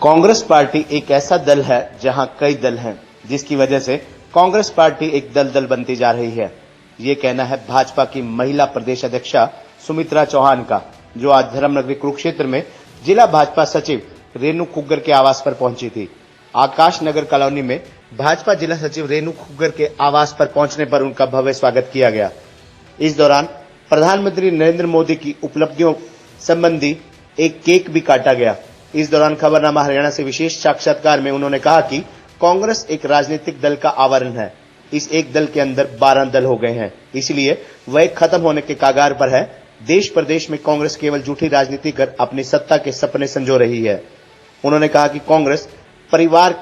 Congress party एक ऐसा दल है जहां कई दल हैं, जिसकी वजह से कांग्रेस पार्टी एक दल बनती जा रही है। ये कहना है भाजपा की महिला प्रदेश अध्यक्षा सुमित्रा चौहान का, जो आज धर्मनगरी कुरुक्षेत्र में जिला भाजपा सचिव रेणु खुग्गर के आवास पर पहुंची थी। आकाश नगर कॉलोनी में भाजपा जिला सचिव रेणु खुग्गर के आवास पर पहुंचने पर उनका भव्य स्वागत किया गया। इस दौरान प्रधानमंत्री नरेंद्र मोदी की उपलब्धियों संबंधी एक केक भी काटा गया। इस दौरान खबरनामा हरियाणा से विशेष साक्षात्कार में उन्होंने कहा कि कांग्रेस एक राजनीतिक दल का आवरण है। इस एक दल के अंदर 12 दल हो गए हैं, इसलिए वह खत्म होने के कगार पर है। देश प्रदेश में कांग्रेस केवल झूठी राजनीति कर अपनी सत्ता के सपने संजो रही है। उन्होंने कहा कि कांग्रेस परिवार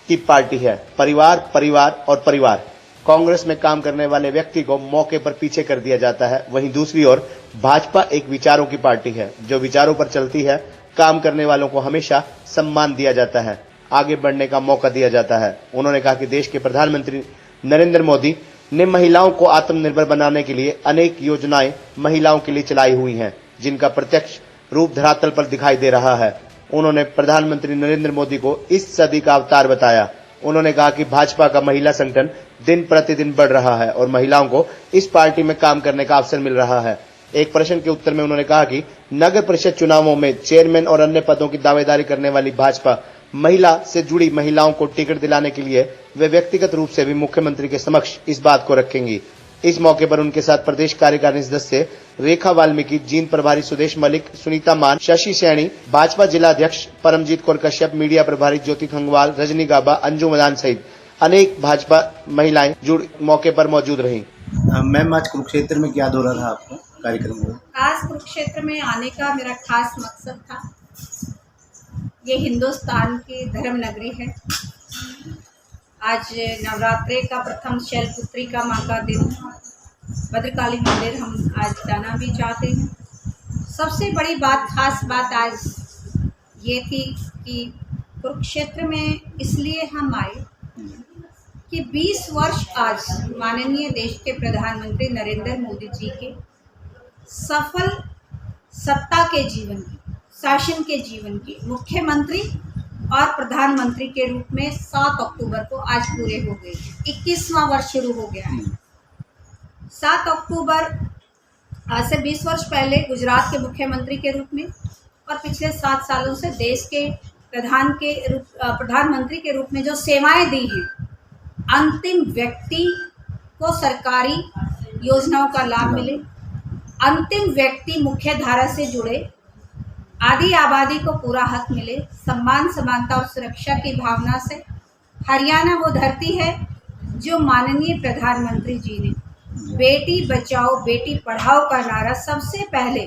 की पार्टी है। परिवार, परिवार और परिवार। कांग्रेस में काम करने वाले व्यक्ति को मौके पर पीछे कर दिया जाता है। वहीं दूसरी ओर भाजपा एक विचारों की पार्टी है, जो विचारों पर चलती है। काम करने वालों को हमेशा सम्मान दिया जाता है, आगे बढ़ने का मौका दिया जाता है। उन्होंने कहा कि देश के प्रधानमंत्री नरेंद्र मोदी ने महिलाओं को आत्मनिर्भर बनाने के लिए अनेक योजनाएं महिलाओं के लिए चलाई हुई हैं, जिनका प्रत्यक्ष रूप धरातल पर दिखाई दे रहा है। उन्होंने प्रधानमंत्री नरेंद्र मोदी को इस सदी का अवतार बताया। उन्होंने कहा कि भाजपा का महिला संगठन दिन प्रतिदिन बढ़ रहा है और महिलाओं को इस पार्टी में काम करने का अवसर मिल रहा है। एक प्रश्न के उत्तर में उन्होंने कहा कि नगर परिषद चुनावों में चेयरमैन और अन्य पदों की दावेदारी करने वाली भाजपा महिला से जुड़ी महिलाओं को टिकट दिलाने के लिए वे व्यक्तिगत रूप से भी मुख्यमंत्री के समक्ष इस बात को रखेंगी। इस मौके पर उनके साथ प्रदेश कार्यकारिणी सदस्य रेखा वाल्मीकि, जींद प्रभारी सुदेश मलिक, सुनीता मान, शशि सैनी, भाजपा जिला अध्यक्ष परमजीत कौर कश्यप, मीडिया प्रभारी ज्योति खंगवाल, रजनी गाबा, अंजू मदान सहित अनेक भाजपा महिलाएं जुड़ मौके पर मौजूद रहीं। मैम, आज कुरुक्षेत्र में क्या दौरा रहा आपका कार्यक्रम में? आज कुरुक्षेत्र में आने का मेरा खास मकसद था। ये हिंदुस्तान की धर्म नगरी है। आज नवरात्रे का प्रथम शैलपुत्री का माँ का दिन, भद्रकाली मंदिर हम आज जाना भी चाहते हैं। सबसे बड़ी बात, खास बात आज ये थी कि कुरुक्षेत्र में इसलिए हम आए कि 20 वर्ष आज माननीय देश के प्रधानमंत्री नरेंद्र मोदी जी के सफल सत्ता के जीवन की, शासन के जीवन की मुख्यमंत्री और प्रधानमंत्री के रूप में 7 अक्टूबर को आज पूरे हो गए। 21वां वर्ष शुरू हो गया है। 7 अक्टूबर आज से 20 वर्ष पहले गुजरात के मुख्यमंत्री के रूप में और पिछले 7 सालों से देश के प्रधानमंत्री के रूप में जो सेवाएं दी हैं, अंतिम व्यक्ति को सरकारी योजनाओं का लाभ मिले, अंतिम व्यक्ति मुख्य धारा से जुड़े, आदि आबादी को पूरा हक मिले, सम्मान, समानता और सुरक्षा की भावना से हरियाणा वो धरती है जो माननीय प्रधानमंत्री जी ने बेटी बचाओ बेटी पढ़ाओ का नारा सबसे पहले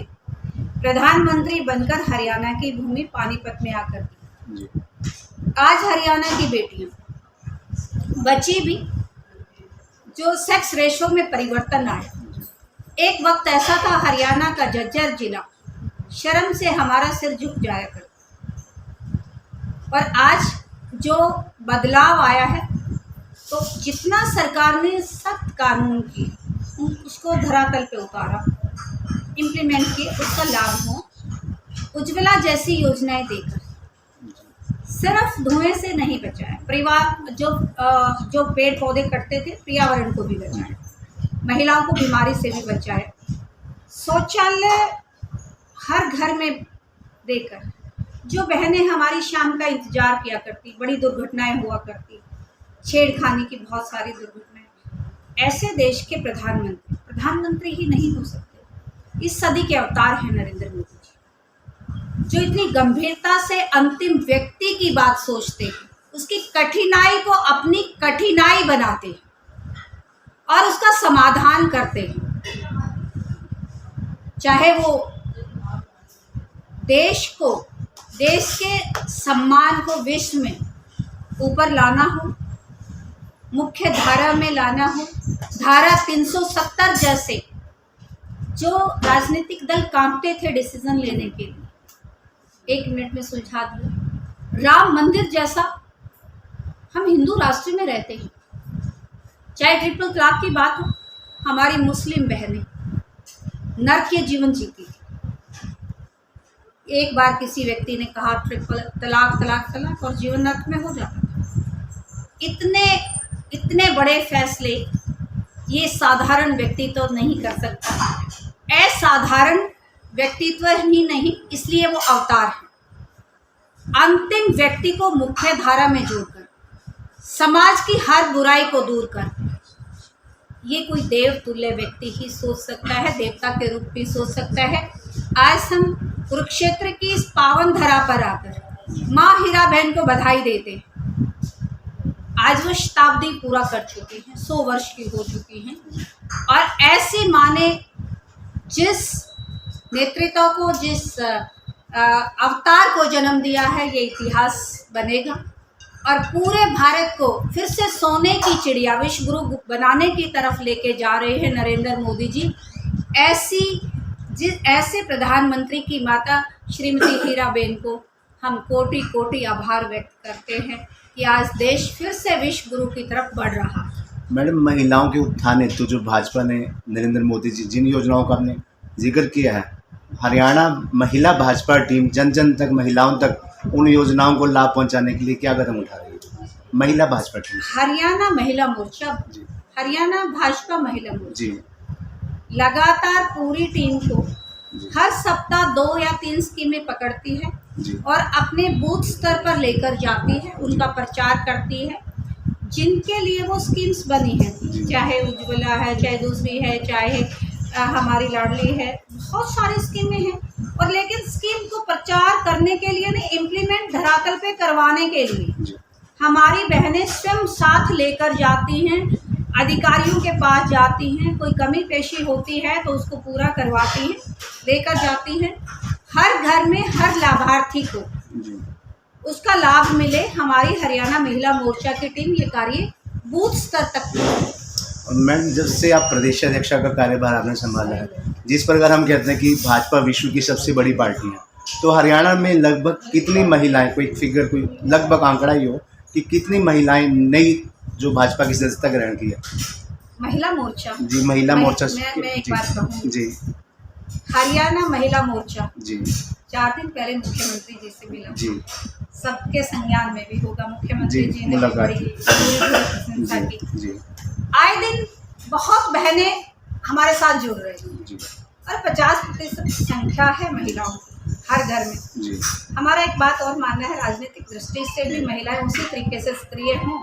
प्रधानमंत्री बनकर हरियाणा की भूमि पानीपत में आकर दी। आज हरियाणा की बेटियां बची भी, जो सेक्स रेशो में परिवर्तन आया। एक वक्त ऐसा था हरियाणा का झज्जर जिला शर्म से हमारा सिर झुक जाया करता, और आज जो बदलाव आया है, तो जितना सरकार ने सख्त कानून की उसको धरातल पे उतारा, इम्प्लीमेंट किए, उसका लाभ हो। उज्ज्वला जैसी योजनाएं देकर सिर्फ धुएं से नहीं बचाया, परिवार जो पेड़ पौधे कटते थे, पर्यावरण को भी बचाया, महिलाओं को बीमारी से भी बचाया, शौचालय हर घर में देकर जो बहनें हमारी शाम का इंतजार किया करती, बड़ी दुर्घटनाएं हुआ करती, छेड़खानी की बहुत सारी दुर्घटनाएं। ऐसे देश के प्रधानमंत्री ही नहीं हो सकते। इस सदी के अवतार हैं नरेंद्र मोदी जी, जो इतनी गंभीरता से अंतिम व्यक्ति की बात सोचते हैं, उसकी कठिनाई को अपनी कठिनाई बनाते हैं और उसका समाधान करते हैं। चाहे वो देश के सम्मान को विश्व में ऊपर लाना हो, मुख्य धारा में लाना हो, धारा 370 जैसे जो राजनीतिक दल कांपते थे डिसीजन लेने के लिए, 1 मिनट में सुलझा दिया। राम मंदिर जैसा, हम हिंदू राष्ट्र में रहते हैं, चाहे ट्रिपल तलाक की बात हो, हमारी मुस्लिम बहनें नरक के जीवन जीती थी। एक बार किसी व्यक्ति ने कहा ट्रिपल तलाक तलाक तलाक और जीवन नर्क में हो जाता था। इतने बड़े फैसले ये साधारण व्यक्ति तो नहीं कर सकता। असाधारण व्यक्तित्व ही नहीं, इसलिए वो अवतार है। अंतिम व्यक्ति को मुख्य धारा में जोड़कर समाज की हर बुराई को दूर कर ये कोई देव तुल्य व्यक्ति ही सोच सकता है, देवता के रूप भी सोच सकता है। आज हम कुरुक्षेत्र की इस पावन धरा पर आकर माँ हीरा बहन को बधाई देते हैं। आज वो शताब्दी पूरा कर चुकी हैं, 100 वर्ष की हो चुकी हैं, और ऐसी माँ ने जिस नेतृत्व को, जिस अवतार को जन्म दिया है, ये इतिहास बनेगा और पूरे भारत को फिर से सोने की चिड़िया, विश्व गुरु बनाने की तरफ लेके जा रहे हैं नरेंद्र मोदी जी। ऐसे प्रधानमंत्री की माता श्रीमती हीराबेन को हम कोटि कोटि आभार व्यक्त करते हैं कि आज देश फिर से विश्व गुरु की तरफ बढ़ रहा है। मैडम, महिलाओं के उत्थान हेतु जो भाजपा ने, नरेंद्र मोदी जी जिन योजनाओं का आपने जिक्र किया है, हरियाणा महिला भाजपा टीम जन जन तक, महिलाओं तक उन योजनाओं को लाभ पहुंचाने के लिए क्या कदम उठा रही है महिला भाजपा टीम? हरियाणा महिला मोर्चा, हरियाणा भाजपा महिला मोर्चा जी लगातार पूरी टीम को हर सप्ताह 2 या 3 स्कीमें पकड़ती है और अपने बूथ स्तर पर लेकर जाती है, उनका प्रचार करती है। जिनके लिए वो स्कीम्स बनी है, चाहे उज्ज्वला है, चाहे दूसरी है, चाहे हमारी लाडली है, बहुत सारी स्कीमें हैं। और लेकिन स्कीम को प्रचार करने के लिए ना, इम्प्लीमेंट धरातल पे करवाने के लिए हमारी बहनें स्वयं साथ लेकर जाती हैं, अधिकारियों के पास जाती हैं, कोई कमी पेशी होती है तो उसको पूरा करवाती हैं, लेकर जाती हैं। हर घर में हर लाभार्थी को उसका लाभ मिले, हमारी हरियाणा महिला मोर्चा की टीम ये कार्य बूथ स्तर तक। मैम, जब से आप प्रदेश अध्यक्ष का कार्यभार आपने संभाला है, जिस प्रकार हम कहते हैं कि भाजपा विश्व की सबसे बड़ी पार्टी है, तो हरियाणा में लगभग कितनी महिलाएं, कोई फिगर, कोई लगभग आंकड़ा ही हो कि कितनी महिलाएं नई जो भाजपा की सदस्यता ग्रहण की है? महिला मोर्चा जी, महिला मोर्चा मैं एक बात कहूँ जी, हरियाणा महिला मोर्चा जी 4 दिन पहले मुख्यमंत्री जी से मिला जी, सबके संज्ञान में भी होगा, मुख्यमंत्री जी ने मुलाकात बड़ी प्रशंसा की। जी आए दिन बहुत बहनें हमारे साथ जुड़ रही हैं जी और 50% संख्या है महिलाओं की हर घर में। जी, हमारा एक बात और मानना है, राजनीतिक दृष्टि से भी महिलाएं उसी तरीके से सक्रिय हों,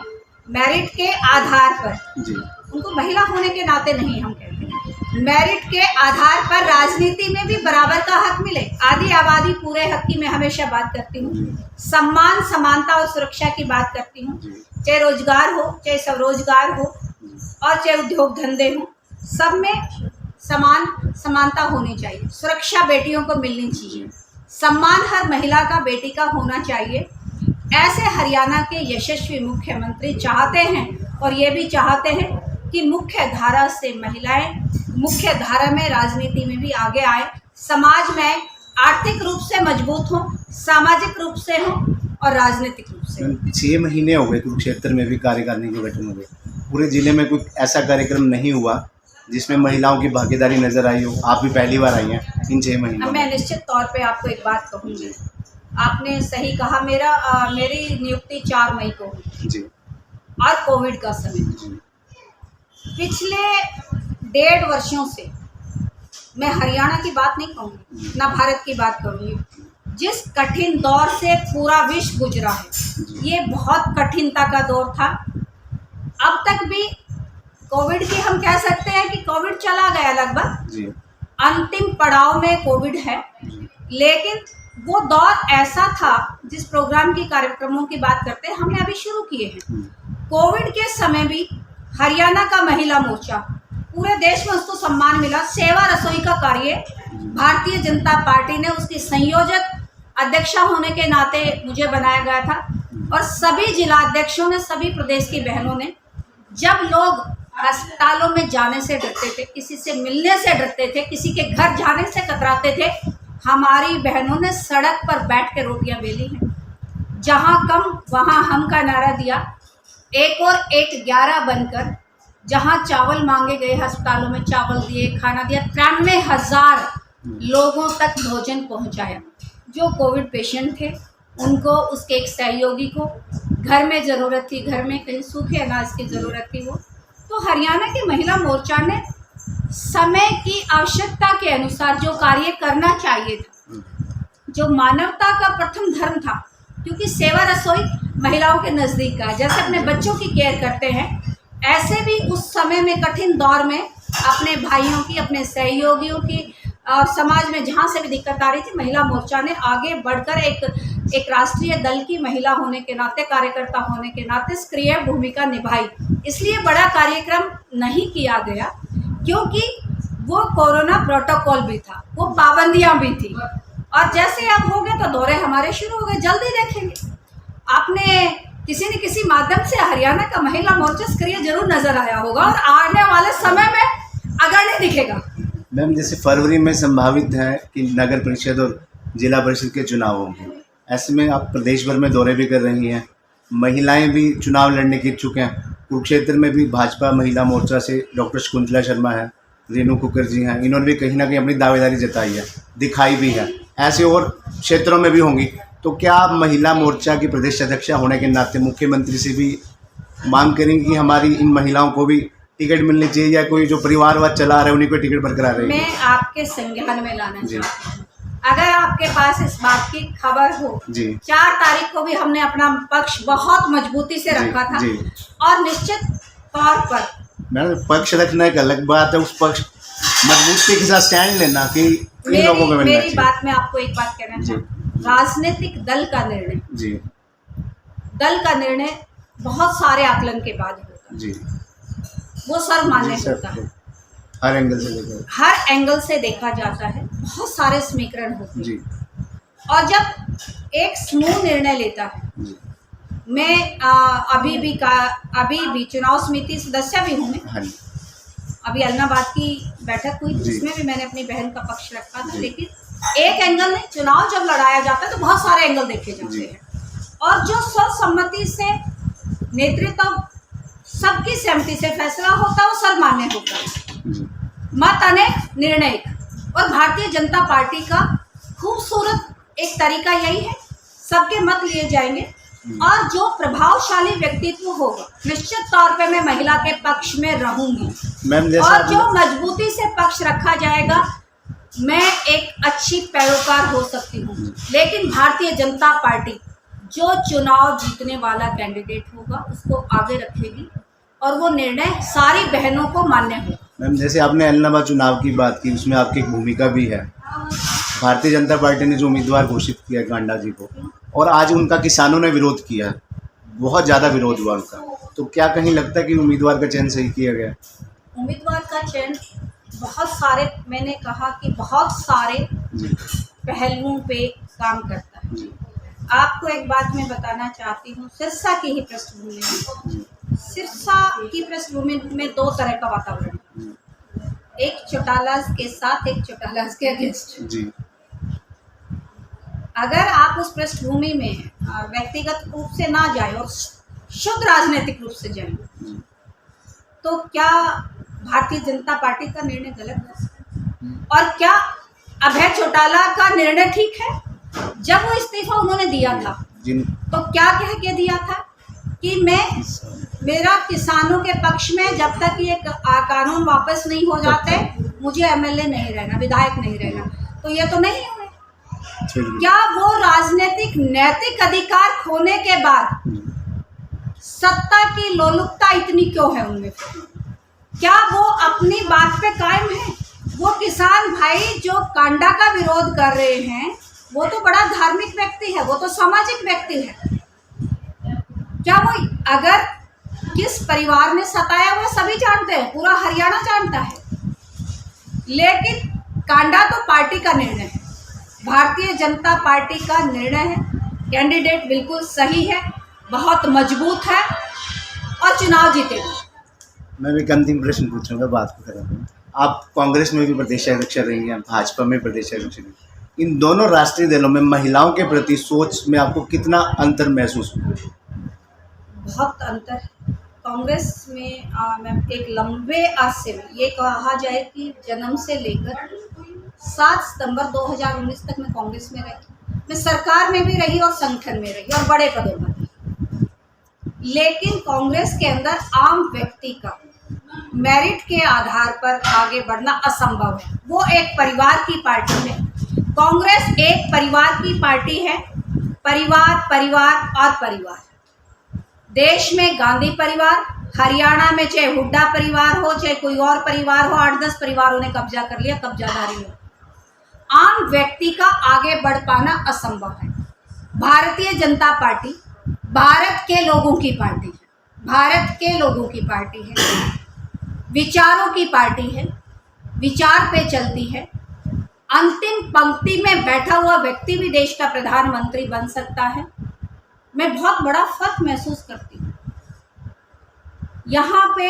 मेरिट के आधार पर। जी, उनको महिला होने के नाते नहीं हम कहते हैं, मेरिट के आधार पर राजनीति में भी बराबर का हक मिले। आदि आबादी पूरे हक की मैं हमेशा बात करती हूँ, सम्मान, समानता और सुरक्षा की बात करती हूँ। चाहे रोजगार हो, चाहे स्वरोजगार हो और चाहे उद्योग धंधे हो, सब में समानता होनी चाहिए। सुरक्षा बेटियों को मिलनी चाहिए, सम्मान हर महिला का, बेटी का होना चाहिए। ऐसे हरियाणा के यशस्वी मुख्यमंत्री चाहते हैं और ये भी चाहते हैं कि मुख्य धारा से महिलाएं मुख्य धारा में, राजनीति में भी आगे आए, समाज में आर्थिक रूप से मजबूत हों, सामाजिक रूप से हों और राजनीतिक रूप से। 6 महीने हो गए कुरुक्षेत्र में भी कार्यकारिणी के गठन हो गए, पूरे जिले में कोई ऐसा कार्यक्रम नहीं हुआ जिसमें महिलाओं की भागीदारी नजर आई हो। आप भी पहली बार आई हैं इन 6 महीनों। मैं निश्चित तौर पे आपको एक बात कहूँगी, आपने सही कहा। मेरी नियुक्ति 4 मई को हुई जी, और कोविड का समय। पिछले 1.5 वर्षों से मैं हरियाणा की बात नहीं कहूँगी, ना भारत की बात करूँगी, जिस कठिन दौर से पूरा विश्व गुजरा है, ये बहुत कठिनता का दौर था। अब तक भी कोविड की हम कह सकते हैं कि कोविड चला गया लगभग, अंतिम पड़ाव में कोविड है, लेकिन वो दौर ऐसा था जिस प्रोग्राम की, कार्यक्रमों की बात करते हैं, हमने अभी शुरू किए हैं। कोविड के समय भी हरियाणा का महिला मोर्चा, पूरे देश में उसको सम्मान मिला। सेवा रसोई का कार्य भारतीय जनता पार्टी ने, उसकी संयोजक अध्यक्षा होने के नाते मुझे बनाया गया था और सभी जिलाध्यक्षों ने, सभी प्रदेश की बहनों ने, जब लोग अस्पतालों में जाने से डरते थे, किसी से मिलने से डरते थे, किसी के घर जाने से कतराते थे, हमारी बहनों ने सड़क पर बैठ के रोटियां बेली हैं। जहां कम वहां हम का नारा दिया, 1 और 1 11 बनकर, जहां चावल मांगे गए अस्पतालों में चावल दिए, खाना दिया, 93,000 लोगों तक भोजन पहुंचाया। जो कोविड पेशेंट थे उनको, उसके एक सहयोगी को घर में ज़रूरत थी, घर में कहीं सूखे अनाज की ज़रूरत थी वो, तो हरियाणा की महिला मोर्चा ने समय की आवश्यकता के अनुसार जो कार्य करना चाहिए था, जो मानवता का प्रथम धर्म था, क्योंकि सेवा रसोई महिलाओं के नज़दीक का है, जैसे अपने बच्चों की केयर करते हैं ऐसे भी उस समय में, कठिन दौर में अपने भाइयों की, अपने सहयोगियों की और समाज में जहाँ से भी दिक्कत आ रही थी, महिला मोर्चा ने आगे बढ़कर एक राष्ट्रीय दल की महिला होने के नाते, कार्यकर्ता होने के नाते सक्रिय भूमिका निभाई। इसलिए बड़ा कार्यक्रम नहीं किया गया क्योंकि वो कोरोना प्रोटोकॉल भी था, वो पाबंदियां भी थी, और जैसे अब हो गए तो दौरे हमारे शुरू हो गए। जल्दी देखेंगे आपने किसी न किसी माध्यम से हरियाणा का महिला मोर्चा सक्रिय जरूर नजर आया होगा, और आने वाले समय में अगर नहीं दिखेगा। मैम, जैसे फरवरी में संभावित है कि नगर परिषद और जिला परिषद के चुनाव होंगे, ऐसे में आप प्रदेश भर में दौरे भी कर रही हैं, महिलाएं भी चुनाव लड़ने के इच्छुक हैं। कुरुक्षेत्र में भी भाजपा महिला मोर्चा से डॉक्टर शकुंतला शर्मा है, रेणु कुकर जी हैं, इन्होंने भी कहीं ना कहीं अपनी दावेदारी जताई है, दिखाई भी है। ऐसे और क्षेत्रों में भी होंगी, तो क्या आप महिला मोर्चा की प्रदेश अध्यक्षा होने के नाते मुख्यमंत्री से भी मांग करेंगी कि हमारी इन महिलाओं को भी टिकट मिलनी चाहिए, या कोई जो परिवारवाद चला रहा है उन्हीं को टिकट बरकरार रहेगी? मैं आपके संज्ञान में लाना चाहती हूँ, अगर आपके पास इस बात की खबर हो जी, 4 तारीख को भी हमने अपना पक्ष बहुत मजबूती से रखा था जी, और निश्चित तौर पर मैडम, पक्ष रखना एक अलग बात है, उस पक्ष मजबूती के साथ स्टैंड लेना कि इन लोगों को मिलना मेरी बात में आपको एक बात कहना चाहूँ, राजनीतिक दल का निर्णय जी, दल का निर्णय बहुत सारे आकलन के बाद होता जी, वो सर्वमान्य होता है, हर एंगल से देखा जाता है, बहुत सारे समीकरण होते हैं, और जब एक समूह निर्णय लेता है, मैं अभी भी चुनाव समिति सदस्य भी हूँ, अभी अलनाबाद की बैठक हुई जिसमें भी मैंने अपनी बहन का पक्ष रखा था, लेकिन एक एंगल नहीं, चुनाव जब लड़ाया जाता है तो बहुत सारे एंगल देखे जाते हैं, और जो सर्वसम्मति से नेतृत्व, सबकी सहमति से फैसला होता है वो सर्वमान्य होता है। मत अनेक निर्णय, और भारतीय जनता पार्टी का खूबसूरत एक तरीका यही है, सबके मत लिए जाएंगे, और जो प्रभावशाली व्यक्तित्व होगा निश्चित तौर पे मैं महिला के पक्ष में रहूंगी, और जो मजबूती से पक्ष रखा जाएगा मैं एक अच्छी पैरोकार हो सकती हूँ। लेकिन भारतीय जनता पार्टी जो चुनाव जीतने वाला कैंडिडेट होगा उसको आगे रखेगी, और वो निर्णय सारी बहनों को मान्य हो। मैम, जैसे आपने अलनाबाद चुनाव की बात की, उसमें आपकी एक भूमिका भी है। भारतीय जनता पार्टी ने जो उम्मीदवार घोषित किया कांडा जी को, और आज उनका किसानों ने विरोध किया, बहुत ज़्यादा विरोध हुआ उनका, तो क्या कहीं लगता है कि उम्मीदवार का चयन सही किया गया? उम्मीदवार का चयन बहुत सारे, मैंने कहा कि बहुत सारे पहलुओं पे काम करता है। आपको एक बात मैं बताना चाहती हूँ, सिरसा की ही पृष्ठभूमि में, सिरसा की पृष्ठभूमि में 2 तरह का वातावरण है, एक चौटाला के साथ, एक चौटाला के अगेंस्ट जी। अगर आप उस पृष्ठभूमि में व्यक्तिगत रूप से ना जाए और शुद्ध राजनीतिक रूप से जाए, तो क्या भारतीय जनता पार्टी का निर्णय गलत है? और क्या अभय चौटाला का निर्णय ठीक है? जब वो इस्तीफा उन्होंने दिया था तो क्या कह के दिया था कि मेरा किसानों के पक्ष में, जब तक ये कानून वापस नहीं हो जाते मुझे एमएलए नहीं रहना, विधायक नहीं रहना, तो ये तो नहीं हुए। क्या वो राजनीतिक नैतिक अधिकार खोने के बाद सत्ता की लोलुपता इतनी क्यों है उनमें? क्या वो अपनी बात पे कायम है? वो किसान भाई जो कांडा का विरोध कर रहे हैं वो तो बड़ा धार्मिक व्यक्ति है, वो तो सामाजिक व्यक्ति है। क्या वो अगर किस परिवार ने सताया हुआ सभी जानते हैं, पूरा हरियाणा जानता है, लेकिन कांडा तो पार्टी का निर्णय है, भारतीय जनता पार्टी का निर्णय है, कैंडिडेट बिल्कुल सही है, बहुत मजबूत है और चुनाव जीतेगा। मैं भी अंतिम प्रश्न पूछूंगा, बात को करूँगा। आप कांग्रेस में भी प्रदेशाध्यक्ष रही हैं, भाजपा में प्रदेशाध्यक्ष रही, इन दोनों राष्ट्रीय दलों में महिलाओं के प्रति सोच में आपको कितना अंतर महसूस हुआ? बहुत अंतर है। कांग्रेस में मैं एक लंबे अरसे में, ये कहा जाए कि जन्म से लेकर 7 सितंबर 2019 तक मैं कांग्रेस में रही। मैं सरकार में भी रही और संगठन में रही और बड़े पदों पर रही, लेकिन कांग्रेस के अंदर आम व्यक्ति का मेरिट के आधार पर आगे बढ़ना असंभव है। वो एक परिवार की पार्टी है। कांग्रेस एक परिवार की पार्टी है। परिवार, परिवार और परिवार। देश में गांधी परिवार, हरियाणा में चाहे हुड्डा परिवार हो, चाहे कोई और परिवार हो, 8-10 परिवारों ने कब्जा कर लिया, कब्जाधारी हो। आम व्यक्ति का आगे बढ़ पाना असंभव है। भारतीय जनता पार्टी भारत के लोगों की पार्टी है। भारत के लोगों की पार्टी है, विचारों की पार्टी है, विचार पे चलती है। अंतिम पंक्ति में बैठा हुआ व्यक्ति भी देश का प्रधानमंत्री बन सकता है। मैं बहुत बड़ा फर्क महसूस करती हूँ। यहाँ पे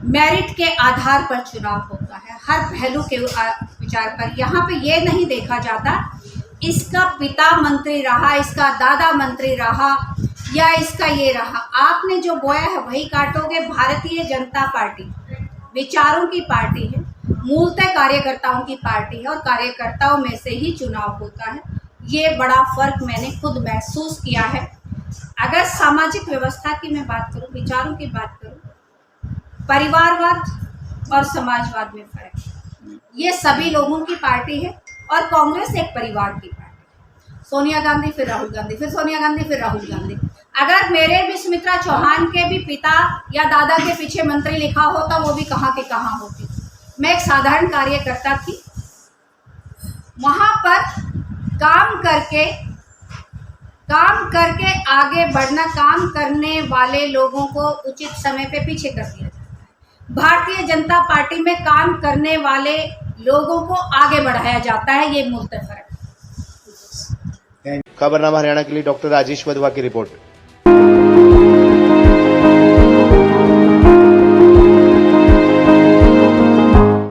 मेरिट के आधार पर चुनाव होता है, हर पहलू के विचार पर। यहाँ पे ये नहीं देखा जाता इसका पिता मंत्री रहा, इसका दादा मंत्री रहा या इसका ये रहा। आपने जो बोया है वही काटोगे। भारतीय जनता पार्टी विचारों की पार्टी है, मूलतः कार्यकर्ताओं की पार्टी है और कार्यकर्ताओं में से ही चुनाव होता है। ये बड़ा फर्क मैंने खुद महसूस किया है। अगर सामाजिक व्यवस्था की मैं बात करूं, विचारों की बात करूं, परिवारवाद और समाजवाद में फर्क है। ये सभी लोगों की पार्टी है और कांग्रेस एक परिवार की पार्टी है। सोनिया गांधी, फिर राहुल गांधी, फिर सोनिया गांधी, फिर राहुल गांधी। अगर मेरे भी सुमित्रा चौहान के भी पिता या दादा के पीछे मंत्री लिखा होता, वो भी कहाँ के कहाँ होती। मैं एक साधारण कार्यकर्ता थी। वहां पर काम करके आगे बढ़ना, काम करने वाले लोगों को उचित समय पे पीछे कर दिया जाता है। भारतीय जनता पार्टी में काम करने वाले लोगों को आगे बढ़ाया जाता है। ये मूलतः फर्क है। खबरनामा हरियाणा के लिए डॉक्टर राजेश वधवा की रिपोर्ट।